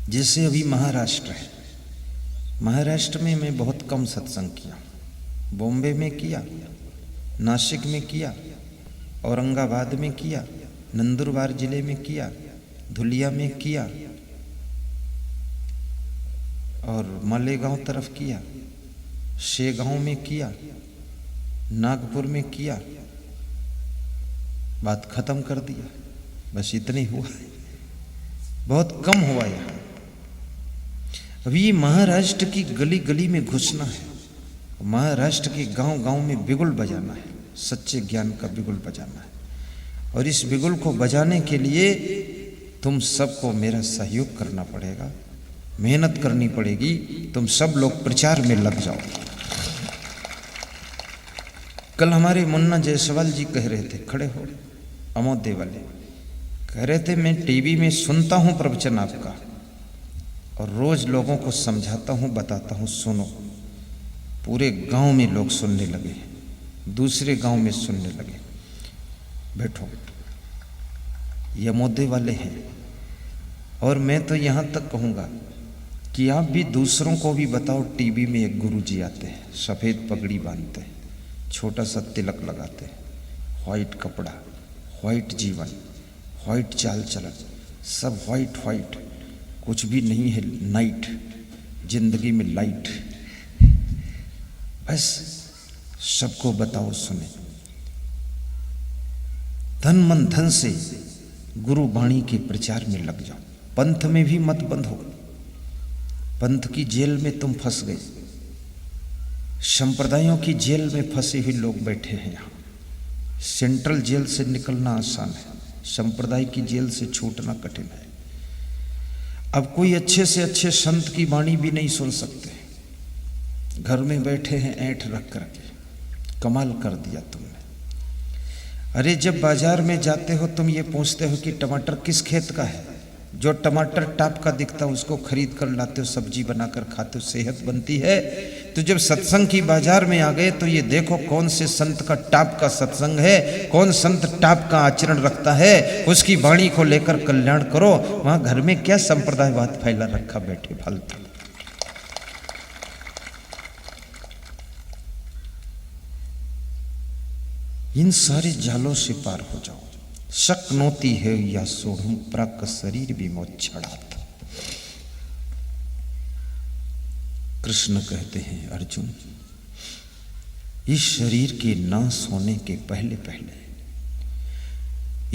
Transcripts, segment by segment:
जैसे अभी महाराष्ट्र है, महाराष्ट्र में मैं बहुत कम सत्संग किया। बॉम्बे में किया, नासिक में किया, औरंगाबाद में किया, नंदुरबार जिले में किया, धुलिया में किया और मालेगांव तरफ किया, शेगांव में किया, नागपुर में किया, बात खत्म कर दिया। बस इतने हुआ, बहुत कम हुआ यहाँ। अभी महाराष्ट्र की गली गली में घुसना है, महाराष्ट्र के गांव गांव में बिगुल बजाना है, सच्चे ज्ञान का बिगुल बजाना है। और इस बिगुल को बजाने के लिए तुम सबको मेरा सहयोग करना पड़ेगा, मेहनत करनी पड़ेगी। तुम सब लोग प्रचार में लग जाओ। कल हमारे मुन्ना जायसवाल जी कह रहे थे, खड़े हो, अमोदय वाले कह रहे थे, मैं टीवी में सुनता हूं प्रवचन आपका और रोज लोगों को समझाता हूं, बताता हूं, सुनो। पूरे गांव में लोग सुनने लगे, दूसरे गांव में सुनने लगे। बैठो, ये अमोदय वाले हैं। और मैं तो यहां तक कहूंगा कि आप भी दूसरों को भी बताओ। टीवी में एक गुरुजी आते हैं, सफेद पगड़ी बांधते हैं, छोटा सा तिलक लगाते हैं, व्हाइट कपड़ा, व्हाइट जीवन, व्हाइट चाल चलन, सब व्हाइट व्हाइट, कुछ भी नहीं है, नाइट, जिंदगी में लाइट। बस सबको बताओ, सुने। धन मन धन से गुरु वाणी के प्रचार में लग जाओ। पंथ में भी मत बंधो, पंथ की जेल में तुम फंस गए। संप्रदायों की जेल में फंसे हुए लोग बैठे हैं यहाँ। सेंट्रल जेल से निकलना आसान है, संप्रदाय की जेल से छूटना कठिन है। अब कोई अच्छे से अच्छे संत की वाणी भी नहीं सुन सकते, घर में बैठे हैं ऐंठ रख करके। कमाल कर दिया तुमने। अरे जब बाजार में जाते हो तुम ये पूछते हो कि टमाटर किस खेत का है? जो टमाटर टाप का दिखता है उसको खरीद कर लाते हो, सब्जी बनाकर खाते हो, सेहत बनती है। तो जब सत्संग की बाजार में आ गए तो ये देखो कौन से संत का टाप का सत्संग है, कौन संत टाप का आचरण रखता है, उसकी वाणी को लेकर कल्याण करो। वहां घर में क्या संप्रदायवाद फैला रखा बैठे फालतू। इन सारे जालों से पार हो जाओ। शक्नोती है या सोढ़ूं प्राक शरीर विमोक्षणात्। कृष्ण कहते हैं, अर्जुन, इस शरीर के नाश होने के पहले पहले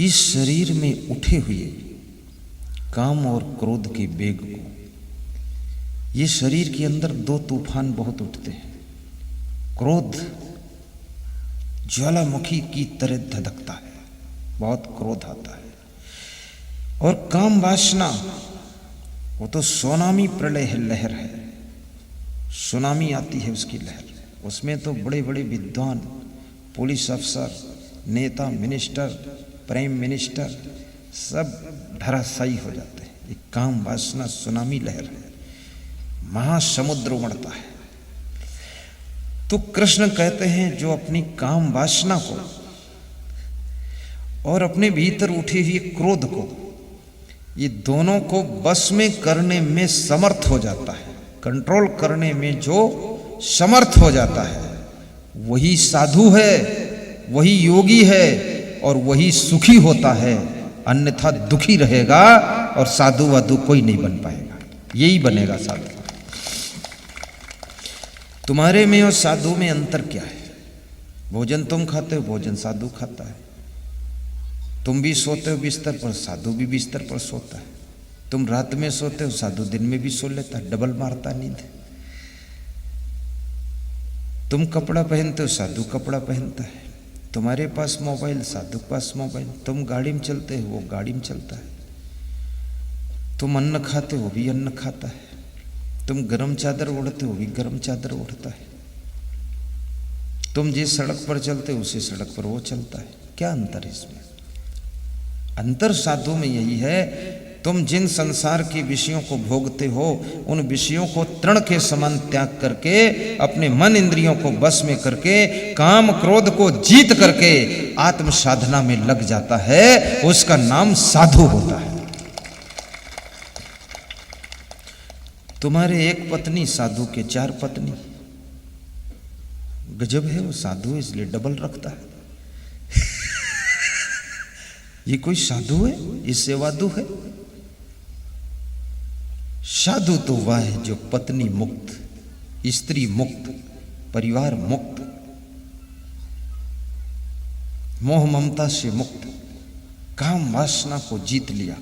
इस शरीर में उठे हुए काम और क्रोध के वेग को, ये शरीर के अंदर दो तूफान बहुत उठते हैं। क्रोध ज्वालामुखी की तरह धधकता है, बहुत क्रोध आता है। और काम वासना, वो तो सुनामी प्रलय है, लहर है, सुनामी आती है उसकी लहर। उसमें तो बड़े बड़े विद्वान, पुलिस अफसर, नेता, मिनिस्टर, प्राइम मिनिस्टर सब धराशायी हो जाते हैं। ये काम वासना सुनामी लहर है, महासमुद्र उमड़ता है। तो कृष्ण कहते हैं, जो अपनी काम वासना को और अपने भीतर उठे हुए क्रोध को, ये दोनों को बस में करने में समर्थ हो जाता है, कंट्रोल करने में जो समर्थ हो जाता है, वही साधु है, वही योगी है और वही सुखी होता है। अन्यथा दुखी रहेगा और साधु वाधु कोई नहीं बन पाएगा। यही बनेगा साधु। तुम्हारे में और साधु में अंतर क्या है? भोजन तुम खाते हो, भोजन साधु खाता है। तुम भी सोते हो बिस्तर पर, साधु भी बिस्तर पर सोता है। तुम रात में सोते हो, साधु दिन में भी सो लेता है, डबल मारता नींद। तुम कपड़ा पहनते हो, साधु कपड़ा पहनता है। तुम्हारे पास मोबाइल, साधु के पास मोबाइल। तुम गाड़ी में चलते हो, वो गाड़ी में चलता है। तुम अन्न खाते हो, वो भी अन्न खाता है। तुम गरम चादर ओढ़ते हो, वो भी गरम चादर ओढ़ता है। तुम जिस सड़क पर चलते हो उसी सड़क पर वो चलता है। क्या अंतर है इसमें? अंतर साधु में यही है, तुम जिन संसार के विषयों को भोगते हो, उन विषयों को तृण के समान त्याग करके, अपने मन इंद्रियों को बस में करके, काम क्रोध को जीत करके आत्म साधना में लग जाता है, उसका नाम साधु होता है। तुम्हारे एक पत्नी, साधु के 4 पत्नी। गजब है, वो साधु है इसलिए डबल रखता है। ये कोई साधु है? ये सेवादु है? साधु तो वह है जो पत्नी मुक्त, स्त्री मुक्त, परिवार मुक्त, मोह ममता से मुक्त, काम वासना को जीत लिया।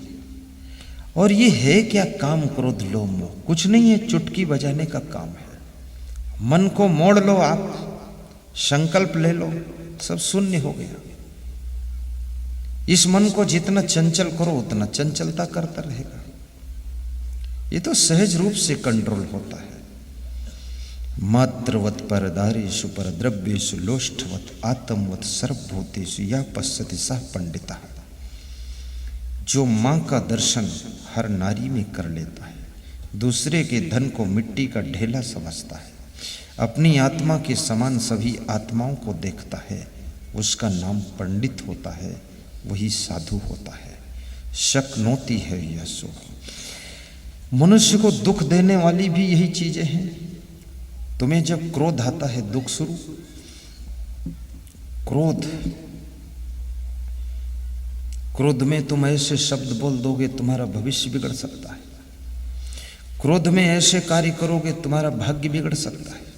और ये है क्या? काम क्रोध लोभ मोह कुछ नहीं है, चुटकी बजाने का काम है। मन को मोड़ लो, आप संकल्प ले लो, सब शून्य हो गया। इस मन को जितना चंचल करो उतना चंचलता करता रहेगा। ये तो सहज रूप से कंट्रोल होता है। मात्रवत परदारेषु परद्रव्येषु लोष्ठवत आत्मवत सर्वभूतेषु या पश्यति सः पंडिता। जो मां का दर्शन हर नारी में कर लेता है, दूसरे के धन को मिट्टी का ढेला समझता है, अपनी आत्मा के समान सभी आत्माओं को देखता है, उसका नाम पंडित होता है, वही साधु होता है। शक्नोति है यह सो। मनुष्य को दुख देने वाली भी यही चीजें हैं। तुम्हें जब क्रोध आता है, दुख शुरू। क्रोध में तुम ऐसे शब्द बोल दोगे तुम्हारा भविष्य बिगड़ सकता है। क्रोध में ऐसे कार्य करोगे तुम्हारा भाग्य बिगड़ सकता है।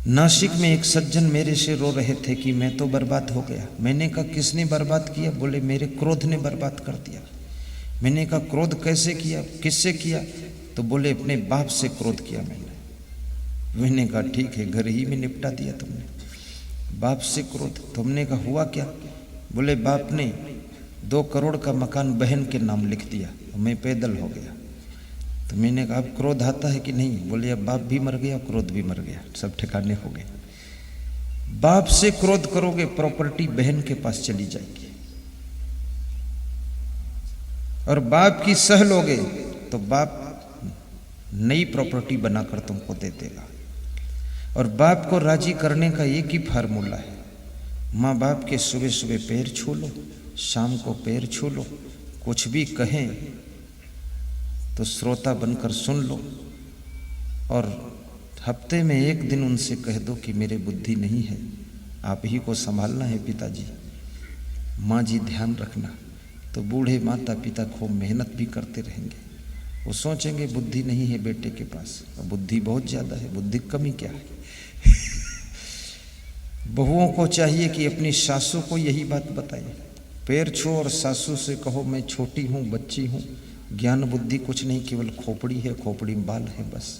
नासिक में एक सज्जन मेरे से रो रहे थे कि मैं तो बर्बाद हो गया। मैंने कहा किसने बर्बाद किया? बोले मेरे क्रोध ने बर्बाद कर दिया। मैंने कहा क्रोध कैसे किया, किससे किया? तो बोले अपने बाप से क्रोध किया मैंने कहा ठीक है, घर ही में निपटा दिया तुमने। बाप से क्रोध? तुमने कहा हुआ क्या? बोले बाप ने 2 करोड़ का मकान बहन के नाम लिख दिया, मैं पैदल हो गया। तो मैंने कहा अब क्रोध आता है कि नहीं? बोले अब बाप भी मर गया, क्रोध भी मर गया, सब ठिकाने हो गए। बाप से क्रोध करोगे, प्रॉपर्टी बहन के पास चली जाएगी। और बाप की सह लोगे तो बाप नई प्रॉपर्टी बनाकर तुमको दे देगा। और बाप को राजी करने का एक ही फार्मूला है, माँ बाप के सुबह सुबह पैर छू लो, शाम को पैर छू लो, कुछ भी कहें तो श्रोता बनकर सुन लो। और हफ्ते में 1 दिन उनसे कह दो कि मेरे बुद्धि नहीं है, आप ही को संभालना है पिताजी, माँ जी ध्यान रखना। तो बूढ़े माता पिता खूब मेहनत भी करते रहेंगे। वो सोचेंगे बुद्धि नहीं है बेटे के पास, और बुद्धि बहुत ज़्यादा है, बुद्धि कमी क्या है। बहुओं को चाहिए कि अपनी सासू को यही बात बताए, पैर छो और सासू से कहो मैं छोटी हूँ, बच्ची हूँ, ज्ञान बुद्धि कुछ नहीं, केवल खोपड़ी है, खोपड़ी में बाल है, बस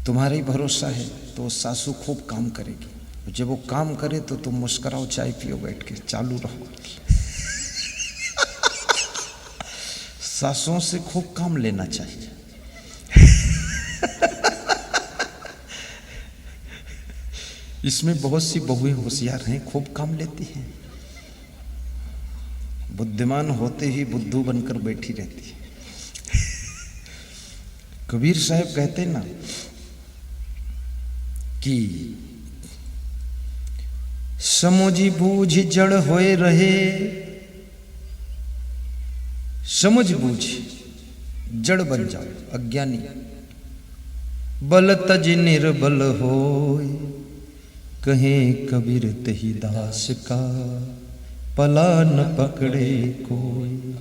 तुम्हारा ही भरोसा है। तो सासू खूब काम करेगी। जब वो काम करे तो तुम मुस्कुराओ, चाय पियो बैठ के, चालू रहो। सासों से खूब काम लेना चाहिए। इसमें बहुत सी बहुएं होशियार हैं, खूब काम लेती हैं, बुद्धिमान होते ही बुद्धू बनकर बैठी रहती है। कबीर साहब कहते ना कि समझी बूझ जड़ होए रहे, समझ बूझ जड़ बन जाओ अज्ञानी, बल तज निर्बल होए, कहे कबीर तही दास का, पला न पकड़े कोई।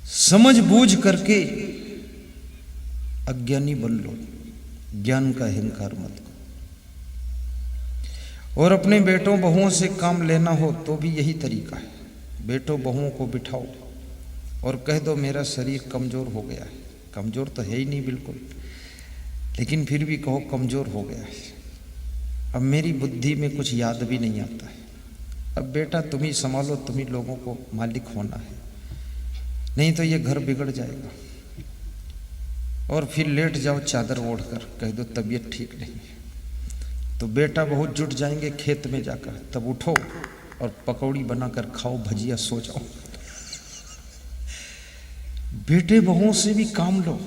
समझ बूझ करके अज्ञानी बन लो, ज्ञान का अहंकार मत करो। और अपने बेटों बहुओं से काम लेना हो तो भी यही तरीका है। बेटों बहुओं को बिठाओ और कह दो मेरा शरीर कमजोर हो गया है। कमजोर तो है ही नहीं बिल्कुल, लेकिन फिर भी कहो कमजोर हो गया है, अब मेरी बुद्धि में कुछ याद भी नहीं आता है, अब बेटा तुम ही संभालो, तुम ही लोगों को मालिक होना है, नहीं तो ये घर बिगड़ जाएगा। और फिर लेट जाओ चादर ओढ़कर, कह दो तबीयत ठीक नहीं है। तो बेटा बहुत जुट जाएंगे खेत में जाकर, तब उठो और पकौड़ी बनाकर खाओ, भजिया, सो जाओ। बेटे बहुओं से भी काम लो,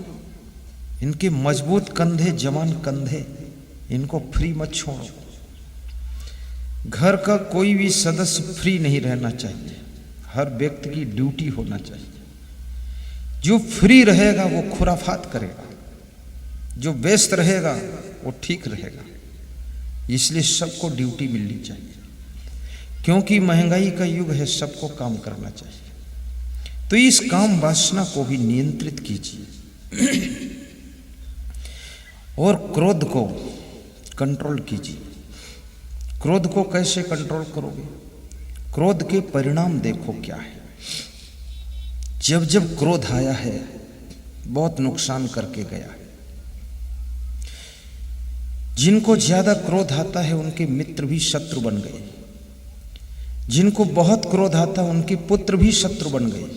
इनके मजबूत कंधे, जवान कंधे, इनको फ्री मत छोड़ो। घर का कोई भी सदस्य फ्री नहीं रहना चाहिए, हर व्यक्ति की ड्यूटी होना चाहिए। जो फ्री रहेगा वो खुराफात करेगा, जो व्यस्त रहेगा वो ठीक रहेगा। इसलिए सबको ड्यूटी मिलनी चाहिए, क्योंकि महंगाई का युग है, सबको काम करना चाहिए। तो इस काम वासना को भी नियंत्रित कीजिए और क्रोध को कंट्रोल कीजिए। क्रोध को कैसे कंट्रोल करोगे? क्रोध के परिणाम देखो क्या है। जब जब क्रोध आया है बहुत नुकसान करके गया है। जिनको ज्यादा क्रोध आता है उनके मित्र भी शत्रु बन गए, जिनको बहुत क्रोध आता है उनके पुत्र भी शत्रु बन गए,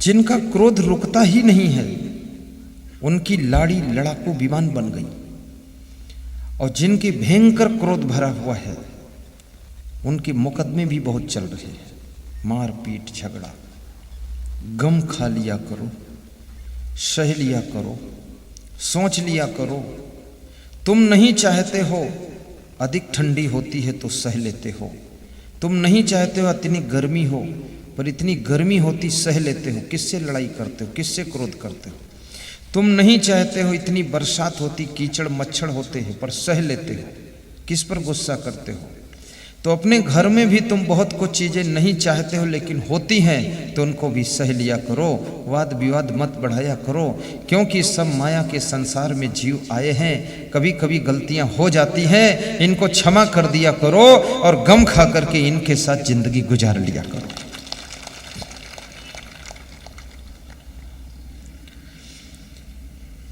जिनका क्रोध रुकता ही नहीं है उनकी लाड़ी लड़ाकू विमान बन गई, और जिनके भयंकर क्रोध भरा हुआ है उनके मुकदमे भी बहुत चल रहे हैं। मारपीट झगड़ा। गम खा लिया करो, सह लिया करो, सोच लिया करो। तुम नहीं चाहते हो अधिक ठंडी होती है तो सह लेते हो, तुम नहीं चाहते हो इतनी गर्मी हो, पर इतनी गर्मी होती सह लेते हो। किससे लड़ाई करते हो? किससे क्रोध करते हो? तुम नहीं चाहते हो इतनी बरसात होती, कीचड़ मच्छर होते हैं, पर सह लेते हो। किस पर गुस्सा करते हो? तो अपने घर में भी तुम बहुत कुछ चीजें नहीं चाहते हो लेकिन होती हैं, तो उनको भी सह लिया करो। वाद विवाद मत बढ़ाया करो, क्योंकि सब माया के संसार में जीव आए हैं। कभी कभी गलतियां हो जाती हैं, इनको क्षमा कर दिया करो और गम खा करके इनके साथ जिंदगी गुजार लिया करो।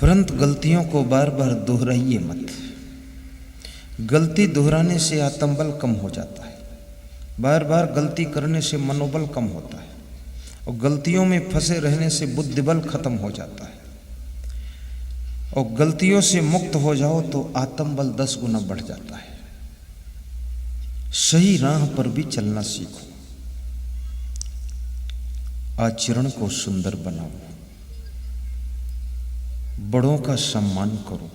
परंतु गलतियों को बार बार दोहराइए मत। गलती दोहराने से आत्मबल कम हो जाता है, बार बार गलती करने से मनोबल कम होता है, और गलतियों में फंसे रहने से बुद्धिबल खत्म हो जाता है। और गलतियों से मुक्त हो जाओ तो आत्मबल 10 गुना बढ़ जाता है। सही राह पर भी चलना सीखो, आचरण को सुंदर बनाओ, बड़ों का सम्मान करो,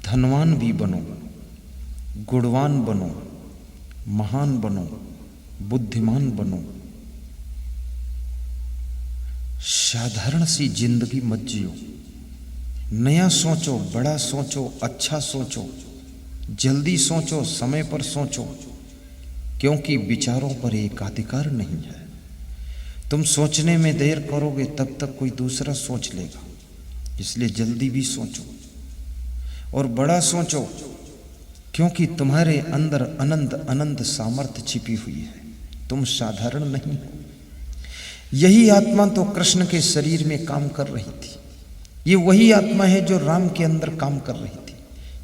धनवान भी बनो, गुणवान बनो, महान बनो, बुद्धिमान बनो। साधारण सी जिंदगी मत जियो। नया सोचो, बड़ा सोचो, अच्छा सोचो, जल्दी सोचो, समय पर सोचो, क्योंकि विचारों पर एकाधिकार नहीं है। तुम सोचने में देर करोगे तब तक कोई दूसरा सोच लेगा, इसलिए जल्दी भी सोचो और बड़ा सोचो, क्योंकि तुम्हारे अंदर अनंत अनंत सामर्थ्य छिपी हुई है। तुम साधारण नहीं हो। यही आत्मा तो कृष्ण के शरीर में काम कर रही थी। ये वही आत्मा है जो राम के अंदर काम कर रही थी।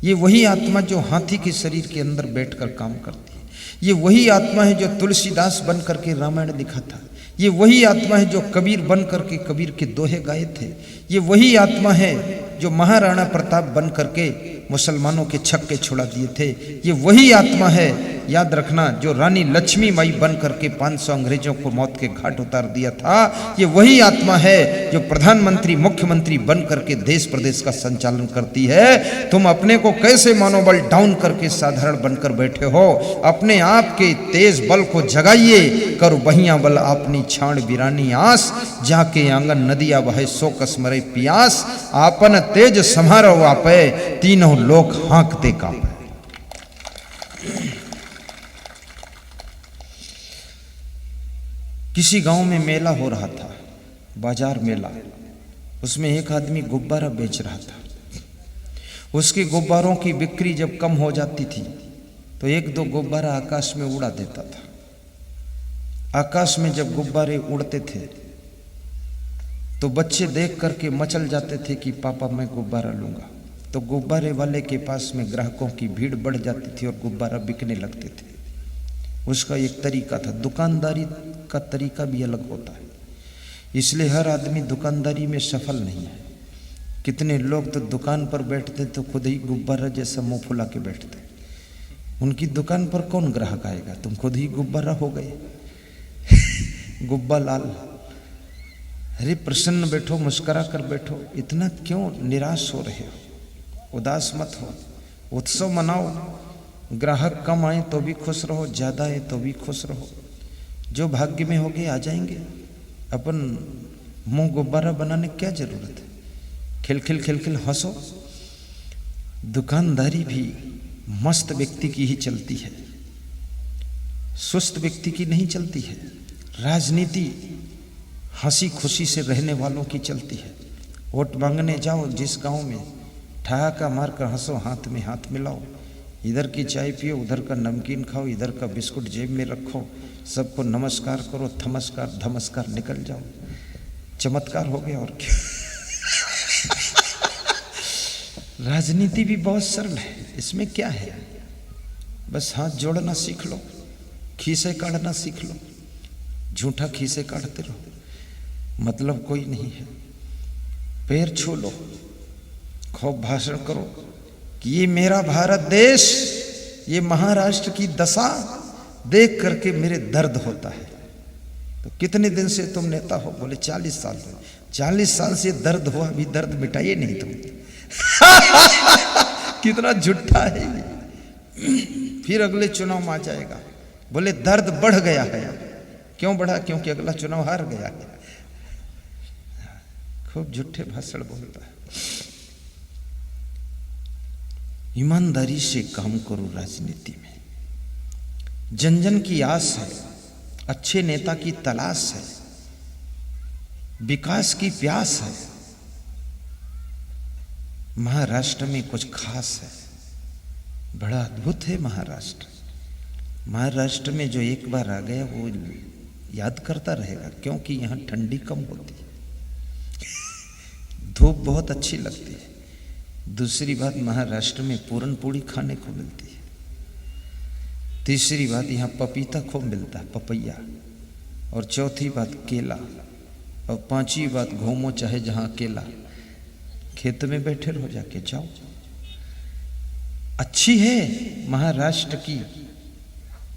ये वही आत्मा जो हाथी के शरीर के अंदर बैठकर काम करती है। ये वही आत्मा है जो तुलसीदास बन करके रामायण लिखा था। ये वही आत्मा है जो कबीर बन करके कबीर के दोहे गाए थे। ये वही आत्मा है जो महाराणा प्रताप बन करके मुसलमानों के छक्के छुड़ा दिए थे। ये वही आत्मा है, याद रखना, जो रानी लक्ष्मी माई बन करके 500 अंग्रेजों को मौत के घाट उतार दिया था। ये वही आत्मा है जो प्रधानमंत्री मुख्यमंत्री बन करके देश प्रदेश का संचालन करती है। तुम अपने को कैसे मनोबल डाउन करके साधारण बनकर बैठे हो? अपने आप के तेज बल को जगाइए, करो बहिया बल अपनी छाण बिरानी आस, जाके आंगन नदिया बहे सो कसमरे पियास, आपन तेज समारो आपे, तीनों लोग हाँकते कांपे। किसी गांव में मेला हो रहा था, बाजार मेला। उसमें एक आदमी गुब्बारा बेच रहा था। उसके गुब्बारों की बिक्री जब कम हो जाती थी तो 1-2 गुब्बारा आकाश में उड़ा देता था। आकाश में जब गुब्बारे उड़ते थे तो बच्चे देख करके मचल जाते थे कि पापा मैं गुब्बारा लूंगा। तो गुब्बारे वाले के पास में ग्राहकों की भीड़ बढ़ जाती थी और गुब्बारा बिकने लगते थे। उसका एक तरीका था। दुकानदारी का तरीका भी अलग होता है, इसलिए हर आदमी दुकानदारी में सफल नहीं है। कितने लोग तो दुकान पर बैठते तो खुद ही गुब्बारा जैसा मुंह फुला के बैठते। उनकी दुकान पर कौन ग्राहक आएगा? तुम खुद ही गुब्बारा हो गए, गुब्बा लाल। अरे प्रसन्न बैठो, मुस्कुरा कर बैठो। इतना क्यों निराश हो रहे हो? उदास मत हो, उत्सव मनाओ। ग्राहक कम आए तो भी खुश रहो, ज़्यादा आए तो भी खुश रहो। जो भाग्य में होगे आ जाएंगे। अपन मुंह गुब्बारा बनाने क्या जरूरत है? खिलखिल खिलखिल हंसो। दुकानदारी भी मस्त व्यक्ति की ही चलती है, सुस्त व्यक्ति की नहीं चलती है। राजनीति हंसी खुशी से रहने वालों की चलती है। वोट मांगने जाओ जिस गांव में, ठहाका मार कर हंसो, हाथ में हाथ मिलाओ, इधर की चाय पियो, उधर का नमकीन खाओ, इधर का बिस्कुट जेब में रखो, सबको नमस्कार करो, थमस्कार धमस्कार, निकल जाओ। चमत्कार हो गया और क्या। राजनीति भी बहुत सरल है, इसमें क्या है? बस हाथ जोड़ना सीख लो, खीसे काटना सीख लो, झूठा खीसे काटते रहो, मतलब कोई नहीं है। पैर छू लो, खूब भाषण करो कि ये मेरा भारत देश, ये महाराष्ट्र की दशा देख करके मेरे दर्द होता है। तो कितने दिन से तुम नेता हो? बोले 40 साल हो। 40 साल से दर्द हुआ, अभी दर्द मिटाइए नहीं तुम। कितना झूठा है ये। फिर अगले चुनाव में आ जाएगा, बोले दर्द बढ़ गया है। क्यों बढ़ा? क्योंकि अगला चुनाव हार गया है। खूब झूठे भाषण बोलता है। ईमानदारी से काम करो राजनीति में। जन जन की आस है, अच्छे नेता की तलाश है, विकास की प्यास है। महाराष्ट्र में कुछ खास है, बड़ा अद्भुत है महाराष्ट्र। महाराष्ट्र में जो एक बार आ गया वो याद करता रहेगा, क्योंकि यहाँ ठंडी कम होती है, धूप बहुत अच्छी लगती है। दूसरी बात, महाराष्ट्र में पूरन पूड़ी खाने को मिलती है। तीसरी बात, यहाँ पपीता खूब मिलता है, पपैया। और चौथी बात, केला। और पांचवी बात, घूमो चाहे जहाँ अकेला, खेत में बैठे रहो, जाके जाओ। अच्छी है महाराष्ट्र की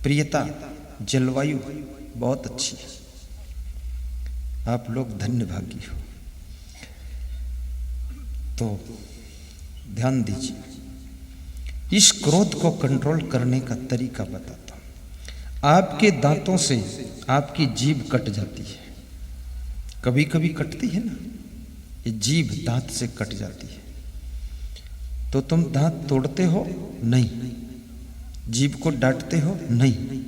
प्रियता, जलवायु बहुत अच्छी है। आप लोग धन्यभागी हो। तो ध्यान दीजिए, इस क्रोध को कंट्रोल करने का तरीका बताता हूं। आपके दांतों से आपकी जीभ कट जाती है, कभी कभी कटती है ना, ये जीभ दांत से कट जाती है। तो तुम दांत तोड़ते हो? नहीं। जीभ को डांटते हो? नहीं।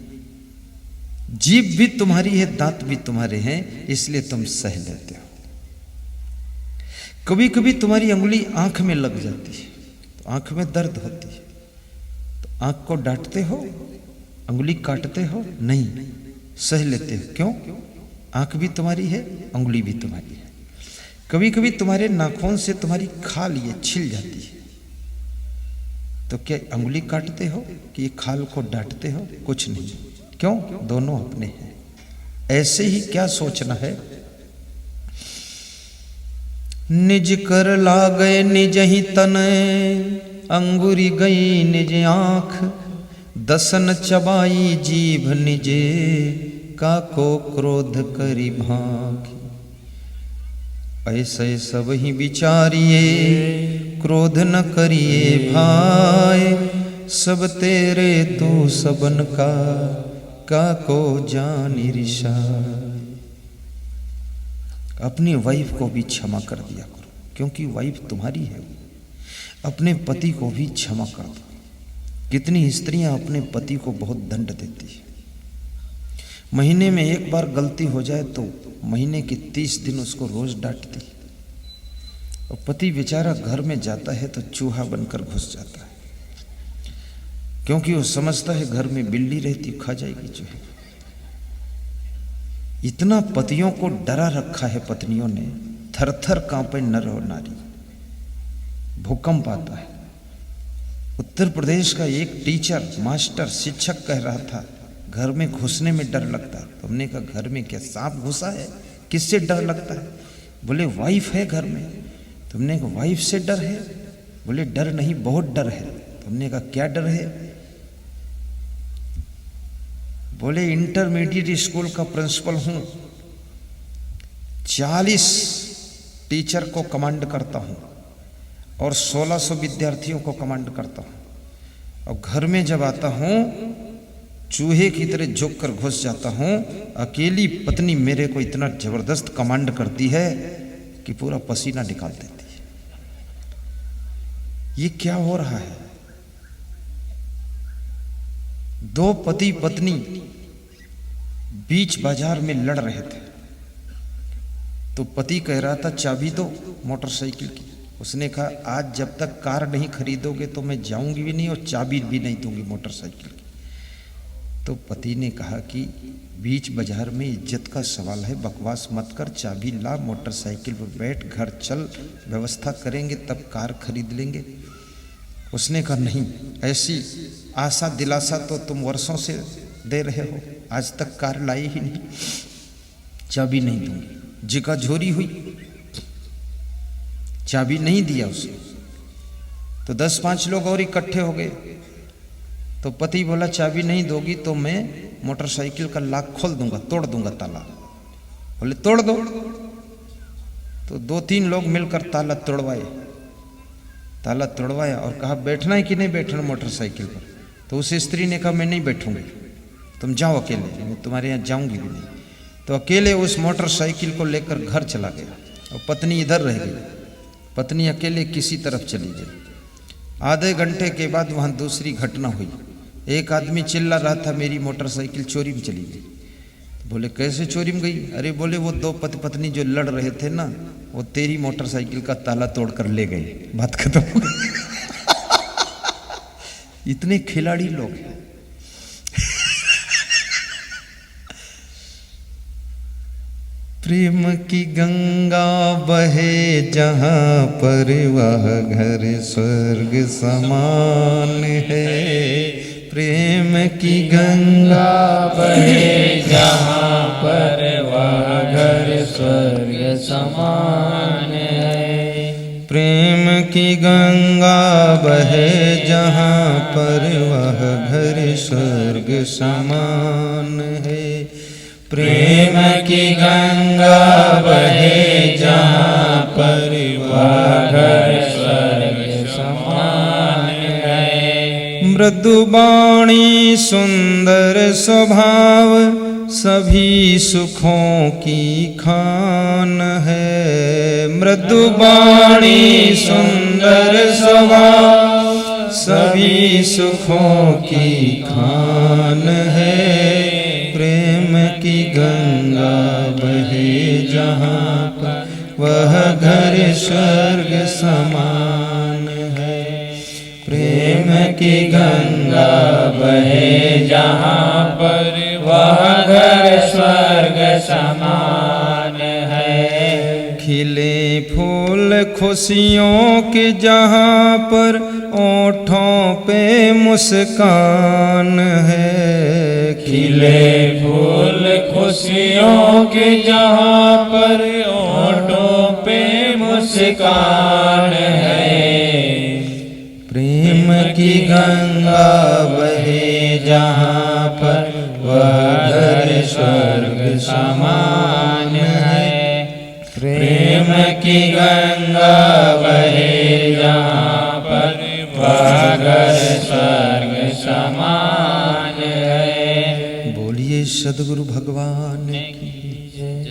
जीभ भी तुम्हारी है, दांत भी तुम्हारे हैं, इसलिए तुम सह लेते हो। कभी कभी तुम्हारी अंगुली आंख में लग जाती है, तो आंख में दर्द होती है, तो आंख को डांटते हो? अंगुली काटते हो? नहीं, सह लेते हो। क्यों? आंख भी तुम्हारी है, अंगुली भी तुम्हारी है। कभी कभी तुम्हारे नाखून से तुम्हारी खाल ये छिल जाती है, तो क्या अंगुली काटते हो कि ये खाल को डांटते हो? कुछ नहीं। क्यों? दोनों अपने हैं। ऐसे ही क्या सोचना है, निज कर लागय निज ही तन, अंगुरी गई निज आंख, दसन चबाई जीभ निजे, काको क्रोध करी भांख। ऐसे सब ही विचारिए, क्रोध न करिए भाई, सब तेरे तो सबन काको जानी रिशाय। अपनी वाइफ को भी क्षमा कर दिया करो, क्योंकि वाइफ तुम्हारी है। अपने पति को भी क्षमा कर दो। कितनी स्त्रियां अपने पति को बहुत दंड देती है। महीने में एक बार गलती हो जाए तो महीने के 30 दिन उसको रोज डांटती है, और पति बेचारा घर में जाता है तो चूहा बनकर घुस जाता है, क्योंकि वो समझता है घर में बिल्ली रहती, खा जाएगी चूहे। इतना पतियों को डरा रखा है पत्नियों ने, थर थर कांपे नर और नारी। भूकंप आता है। उत्तर प्रदेश का एक टीचर, मास्टर, शिक्षक कह रहा था घर में घुसने में डर लगता है। तो हमने कहा घर में क्या सांप घुसा है? किससे डर लगता है? बोले वाइफ है घर में। तुमने कहा वाइफ से डर है? बोले डर नहीं, बहुत डर है। तुमने कहा क्या डर है? बोले इंटरमीडिएट स्कूल का प्रिंसिपल हूं, 40 टीचर को कमांड करता हूं और 1600 विद्यार्थियों को कमांड करता हूं, और घर में जब आता हूं चूहे की तरह झुक कर घुस जाता हूं। अकेली पत्नी मेरे को इतना जबरदस्त कमांड करती है कि पूरा पसीना निकाल देती है। ये क्या हो रहा है? दो पति पत्नी बीच बाजार में लड़ रहे थे, तो पति कह रहा था चाबी दो मोटरसाइकिल की। उसने कहा आज जब तक कार नहीं खरीदोगे तो मैं जाऊंगी भी नहीं और चाबी भी नहीं दूंगी मोटरसाइकिल की। तो पति ने कहा कि बीच बाजार में इज्जत का सवाल है, बकवास मत कर, चाबी ला, मोटरसाइकिल पर बैठ, घर चल, व्यवस्था करेंगे तब कार खरीद लेंगे। उसने कहा नहीं, ऐसी आशा दिलासा तो तुम वर्षों से दे रहे हो, आज तक कार लाई ही नहीं, चाबी नहीं दूंगी। जिका झोरी हुई, चाबी नहीं दिया उसने। तो 10-5 लोग और इकट्ठे हो गए। तो पति बोला चाबी नहीं दोगी तो मैं मोटरसाइकिल का लॉक खोल दूंगा, तोड़ दूंगा ताला। बोले तोड़ दो। तो 2-3 लोग मिलकर ताला तोड़वाया और कहा बैठना है कि नहीं बैठना मोटरसाइकिल पर। तो उस स्त्री ने कहा मैं नहीं बैठूंगी, तुम जाओ अकेले, मैं तुम्हारे यहाँ जाऊंगी भी नहीं। तो अकेले उस मोटरसाइकिल को लेकर घर चला गया और पत्नी इधर रह गई। पत्नी अकेले किसी तरफ चली गई। आधे घंटे के बाद वहाँ दूसरी घटना हुई। एक आदमी चिल्ला रहा था मेरी मोटरसाइकिल चोरी में चली गई। बोले कैसे चोरी में गई? अरे बोले वो 2 पति पत्नी जो लड़ रहे थे ना, वो तेरी मोटरसाइकिल का ताला तोड़कर ले गए, बात खत्म हो गई। इतने खिलाड़ी लोग हैं। प्रेम की गंगा बहे जहाँ पर वह घर स्वर्ग समान है। प्रेम की गंगा बहे जहाँ पर वह घर स्वर्ग समान है। प्रेम की गंगा बहे जहाँ पर वह घर स्वर्ग समान है। प्रेम की गंगा बहे जहाँ पर वह घर स्वर्ग समान है। मृदुबाणी सुंदर स्वभाव सभी सुखों की खान है। मृदुबाणी सुंदर स्वभाव सभी सुखों की खान है। प्रेम की गंगा बहे जहाँ पर वह घर स्वर्ग समान है। प्रेम की गंगा बहे जहाँ पर वह घर स्वर्ग समान है। खिले फूल खुशियों के जहाँ पर ओठों पे मुस्कान है। खिले फूल खुशियों के जहाँ पर ओठों पे मुस्कान है। प्रेम की गंगा बहे जहाँ पर वह घर स्वर्ग समान है। प्रेम की गंगा बहे जहाँ पर वह घर स्वर्ग समान है। बोलिए सद्गुरु भगवान की जय।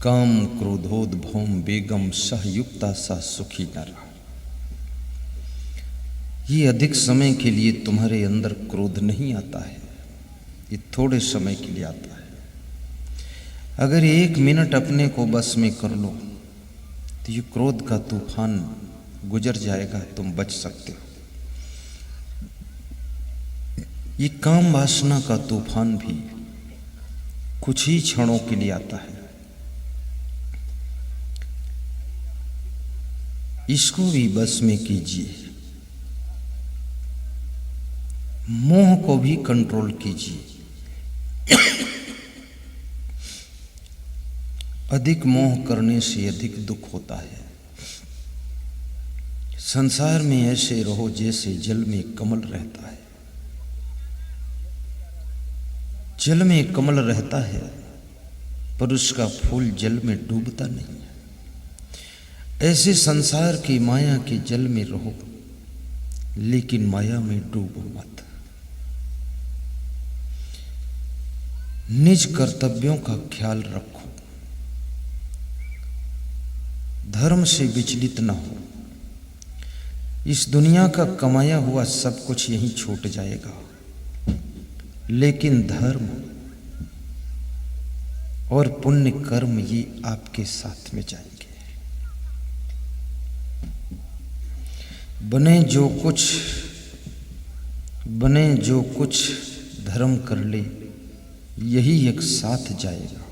काम क्रोधोद्भवम बेगम सहयुक्ता सा सुखी नर। ये अधिक समय के लिए तुम्हारे अंदर क्रोध नहीं आता है, ये थोड़े समय के लिए आता है। अगर 1 मिनट अपने को बस में कर लो तो ये क्रोध का तूफान गुजर जाएगा, तुम बच सकते हो। ये काम वासना का तूफान भी कुछ ही क्षणों के लिए आता है। इसको भी बस में कीजिए, मोह को भी कंट्रोल कीजिए। अधिक मोह करने से अधिक दुख होता है। संसार में ऐसे रहो जैसे जल में कमल रहता है। जल में कमल रहता है पर उसका फूल जल में डूबता नहीं है। ऐसे संसार की माया के जल में रहो लेकिन माया में डूबो मत। निज कर्तव्यों का ख्याल रखो, धर्म से विचलित न हो। इस दुनिया का कमाया हुआ सब कुछ यहीं छूट जाएगा, लेकिन धर्म और पुण्य कर्म ये आपके साथ में जाएंगे। बने जो कुछ धर्म कर ले, यही एक साथ जाएगा।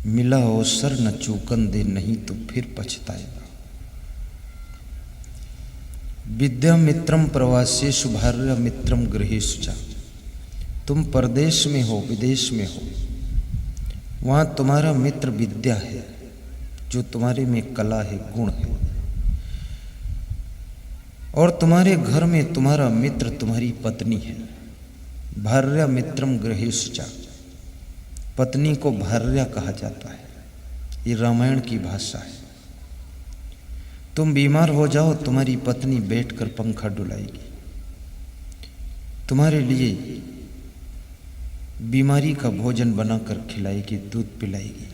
मिला अवसर न चूकन दे, नहीं तो फिर पछताएगा। विद्या मित्रम प्रवासेषु भार्या मित्रम गृहेषु च। तुम परदेश में हो, विदेश में हो, वहाँ तुम्हारा मित्र विद्या है, जो तुम्हारे में कला है, गुण है। और तुम्हारे घर में तुम्हारा मित्र तुम्हारी पत्नी है। भार्या मित्रम गृहेषु च। पत्नी को भार्या कहा जाता है, ये रामायण की भाषा है। तुम बीमार हो जाओ, तुम्हारी पत्नी बैठकर पंखा डुलाएगी, तुम्हारे लिए बीमारी का भोजन बनाकर खिलाएगी, दूध पिलाएगी।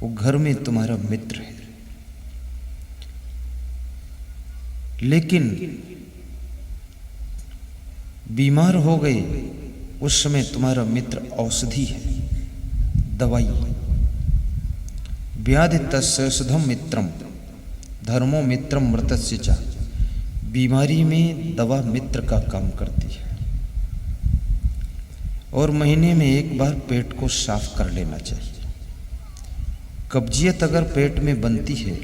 वो घर में तुम्हारा मित्र है। लेकिन बीमार हो गए, उस समय तुम्हारा मित्र औषधि है, दवाई। व्याधि तस्यौषधम मित्रम धर्मो मित्रम मृतस्य च। बीमारी में दवा मित्र का काम करती है। और महीने में एक बार पेट को साफ कर लेना चाहिए। कब्जियत अगर पेट में बनती है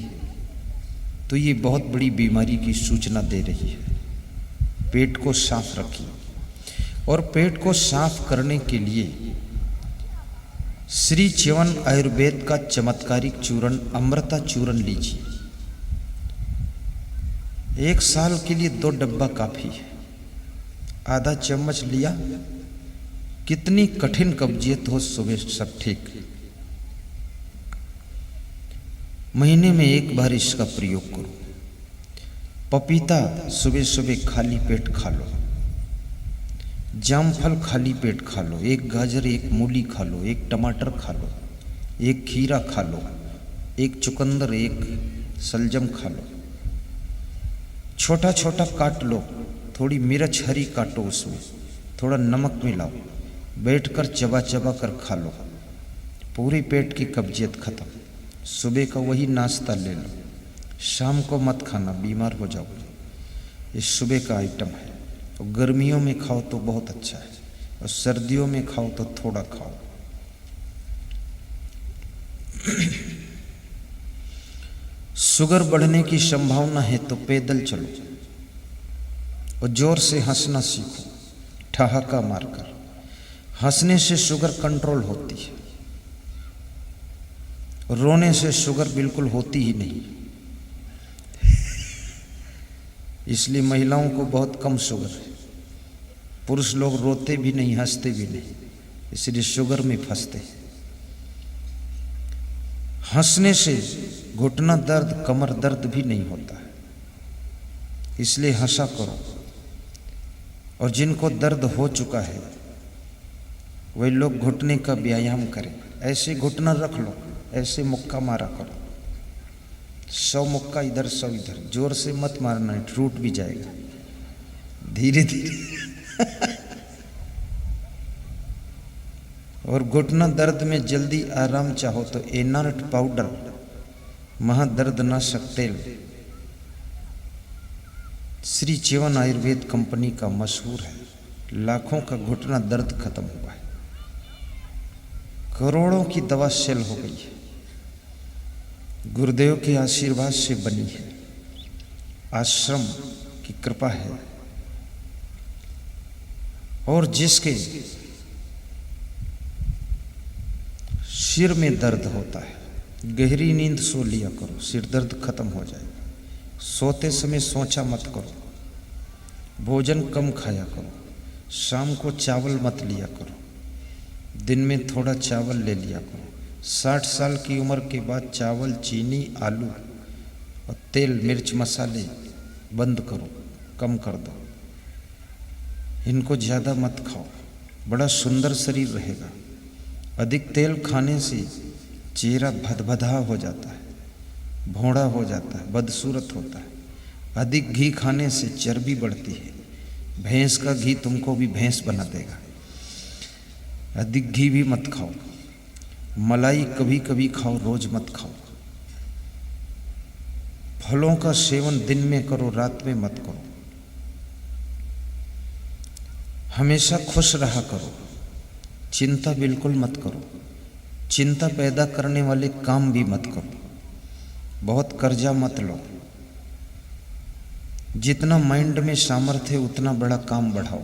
तो ये बहुत बड़ी बीमारी की सूचना दे रही है। पेट को साफ रखिए। और पेट को साफ करने के लिए श्री च्यवन आयुर्वेद का चमत्कारिक चूर्ण अमृता चूर्ण लीजिए। 1 साल के लिए 2 डब्बा काफी है। आधा चम्मच लिया, कितनी कठिन कब्जियत हो, सुबह सब ठीक। महीने में 1 बार इसका प्रयोग करो। पपीता सुबह सुबह खाली पेट खा लो। जामफल खाली पेट खा लो। 1 गाजर, 1 मूली खा लो। 1 टमाटर खा लो। 1 खीरा खा लो। 1 चुकंदर, 1 सलजम खा लो। छोटा छोटा काट लो। थोड़ी मिर्च हरी काटो, उसमें थोड़ा नमक मिलाओ, बैठकर चबा चबा कर खा लो। पूरे पेट की कब्जियत खत्म। सुबह का वही नाश्ता ले लो, शाम को मत खाना, बीमार हो जाओगे। ये सुबह का आइटम है। और गर्मियों में खाओ तो बहुत अच्छा है, और सर्दियों में खाओ तो थोड़ा खाओ। शुगर बढ़ने की संभावना है तो पैदल चलो और जोर से हंसना सीखो, ठहाका मारकर। हंसने से शुगर कंट्रोल होती है, रोने से शुगर बिल्कुल होती ही नहीं। इसलिए महिलाओं को बहुत कम शुगर है। पुरुष लोग रोते भी नहीं, हंसते भी नहीं, इसलिए शुगर में फंसते हैं। हंसने से घुटना दर्द, कमर दर्द भी नहीं होता है, इसलिए हंसा करो। और जिनको दर्द हो चुका है वही लोग घुटने का व्यायाम करें। ऐसे घुटना रख लो, ऐसे मुक्का मारा करो। 100 मुक्का इधर, 100 इधर। जोर से मत मारना, टूट भी जाएगा, धीरे धीरे। और घुटना दर्द में जल्दी आराम चाहो तो एनार्ट पाउडर, महादर्दनाशक तेल, श्री च्यवन आयुर्वेद कंपनी का मशहूर है। लाखों का घुटना दर्द खत्म हुआ है। करोड़ों की दवा सेल हो गई है। गुरुदेव के आशीर्वाद से बनी है, आश्रम की कृपा है। और जिसके सिर में दर्द होता है, गहरी नींद सो लिया करो, सिर दर्द खत्म हो जाएगा। सोते समय सोचा मत करो, भोजन कम खाया करो, शाम को चावल मत लिया करो, दिन में थोड़ा चावल ले लिया करो। 60 साल की उम्र के बाद चावल, चीनी, आलू और तेल, मिर्च, मसाले बंद करो। कम कर दो, इनको ज़्यादा मत खाओ, बड़ा सुंदर शरीर रहेगा। अधिक तेल खाने से चेहरा भदभदा हो जाता है, भौड़ा हो जाता है, बदसूरत होता है। अधिक घी खाने से चर्बी बढ़ती है, भैंस का घी तुमको भी भैंस बना देगा। अधिक घी भी मत खाओ, मलाई कभी कभी खाओ, रोज मत खाओ। फलों का सेवन दिन में करो, रात में मत करो। हमेशा खुश रहा करो, चिंता बिल्कुल मत करो। चिंता पैदा करने वाले काम भी मत करो। बहुत कर्जा मत लो। जितना माइंड में सामर्थ्य है उतना बड़ा काम बढ़ाओ।